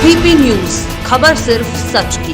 ABP news, खबर सिर्फ सच की।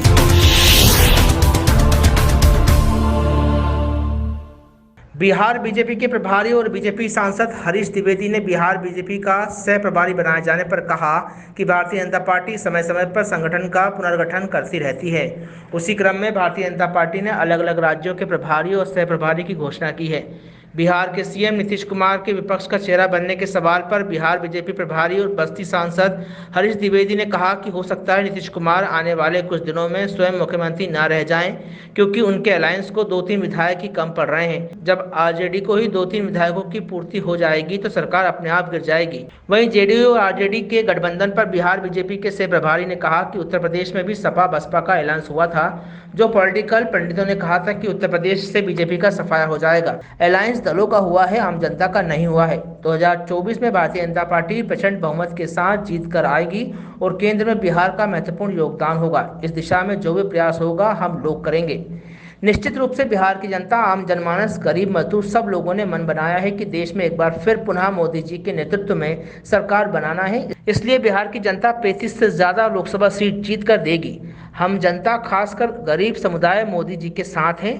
बिहार बीजेपी के प्रभारी और बीजेपी सांसद हरीश द्विवेदी ने बिहार बीजेपी का सह प्रभारी बनाए जाने पर कहा कि भारतीय जनता पार्टी समय समय पर संगठन का पुनर्गठन करती रहती है। उसी क्रम में भारतीय जनता पार्टी ने अलग अलग राज्यों के प्रभारी और सह प्रभारी की घोषणा की है। बिहार के सीएम नीतीश कुमार के विपक्ष का चेहरा बनने के सवाल पर बिहार बीजेपी प्रभारी और बस्ती सांसद हरीश द्विवेदी ने कहा कि हो सकता है नीतीश कुमार आने वाले कुछ दिनों में स्वयं मुख्यमंत्री न रह जाएं, क्योंकि उनके अलायंस को 2-3 विधायक ही कम पड़ रहे हैं। जब आरजेडी को ही 2-3 विधायकों की पूर्ति हो जाएगी तो सरकार अपने आप गिर जाएगी। वहीं जेडीयू और आरजेडी के गठबंधन पर बिहार बीजेपी के सह प्रभारी ने कहा कि उत्तर प्रदेश में भी सपा बसपा का अलायंस हुआ था, जो पॉलिटिकल पंडितों ने कहा था कि उत्तर प्रदेश से बीजेपी का सफाया हो जाएगा। अलायंस दलों का हुआ है, आम जनता का नहीं हुआ है। 2024 में भारतीय जनता पार्टी प्रचंड बहुमत के साथ जीत कर आएगी और केंद्र में बिहार का महत्वपूर्ण योगदान होगा। इस दिशा में जो भी प्रयास होगा हम लोग करेंगे। निश्चित रूप से बिहार की जनता, आम जनमानस, गरीब मजदूर सब लोगों ने मन बनाया है कि देश में एक बार फिर पुनः मोदी जी के नेतृत्व में सरकार बनाना है। इसलिए बिहार की जनता 35 से ज्यादा लोकसभा सीट जीत कर देगी। हम जनता, खासकर गरीब समुदाय, मोदी जी के साथ हैं।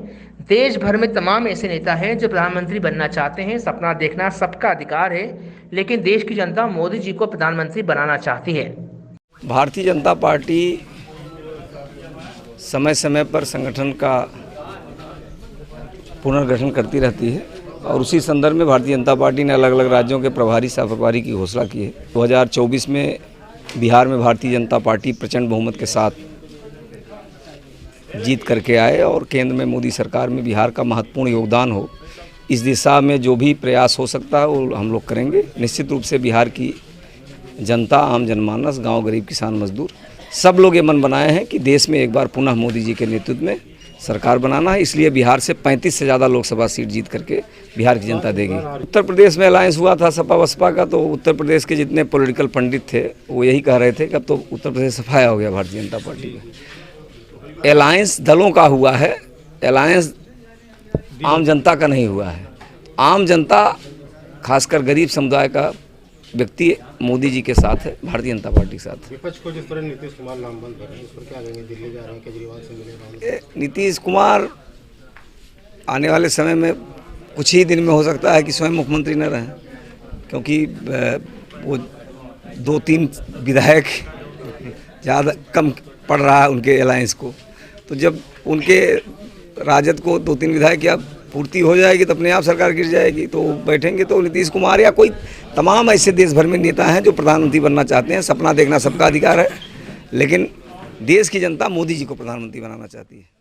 देश भर में तमाम ऐसे नेता हैं जो प्रधानमंत्री बनना चाहते हैं। सपना देखना सबका अधिकार है, लेकिन देश की जनता मोदी जी को प्रधानमंत्री बनाना चाहती है। भारतीय जनता पार्टी समय समय पर संगठन का पुनर्गठन करती रहती है और उसी संदर्भ में भारतीय जनता पार्टी ने अलग अलग राज्यों के प्रभारी सह प्रभारी की घोषणा की है। 2024 में बिहार में भारतीय जनता पार्टी प्रचंड बहुमत के साथ जीत करके आए और केंद्र में मोदी सरकार में बिहार का महत्वपूर्ण योगदान हो, इस दिशा में जो भी प्रयास हो सकता है वो हम लोग करेंगे। निश्चित रूप से बिहार की जनता, आम जनमानस, गाँव गरीब, किसान, मजदूर सब लोग ये मन बनाए हैं कि देश में एक बार पुनः मोदी जी के नेतृत्व में सरकार बनाना है। इसलिए बिहार से 35 से ज़्यादा लोकसभा सीट जीत करके बिहार की जनता देगी। उत्तर प्रदेश में अलायंस हुआ था सपा बसपा का, तो उत्तर प्रदेश के जितने पॉलिटिकल पंडित थे वो यही कह रहे थे कि अब तो उत्तर प्रदेश सफाया हो गया भारतीय जनता पार्टी का। अलायंस दलों का हुआ है, अलायंस आम जनता का नहीं हुआ है। आम जनता, खासकर गरीब समुदाय का व्यक्ति मोदी जी के साथ है, भारतीय जनता पार्टी के साथ। विपक्ष को जिस तरह नीतीश कुमार नामबंद कर रहे हैं, उस पर क्या कहेंगे? दिल्ली जा रहे हैं, केजरीवाल से मिले रहे हैं। नीतीश कुमार आने वाले समय में कुछ ही दिन में हो सकता है कि स्वयं मुख्यमंत्री न रहें, क्योंकि वो 2-3 विधायक ज़्यादा कम पड़ रहा है उनके अलायंस को। तो जब उनके राजद को 2-3 विधायक या पूर्ति हो जाएगी तो अपने आप सरकार गिर जाएगी, तो बैठेंगे तो नीतीश कुमार या कोई तमाम ऐसे देश भर में नेता हैं जो प्रधानमंत्री बनना चाहते हैं। सपना देखना सबका अधिकार है, लेकिन देश की जनता मोदी जी को प्रधानमंत्री बनाना चाहती है।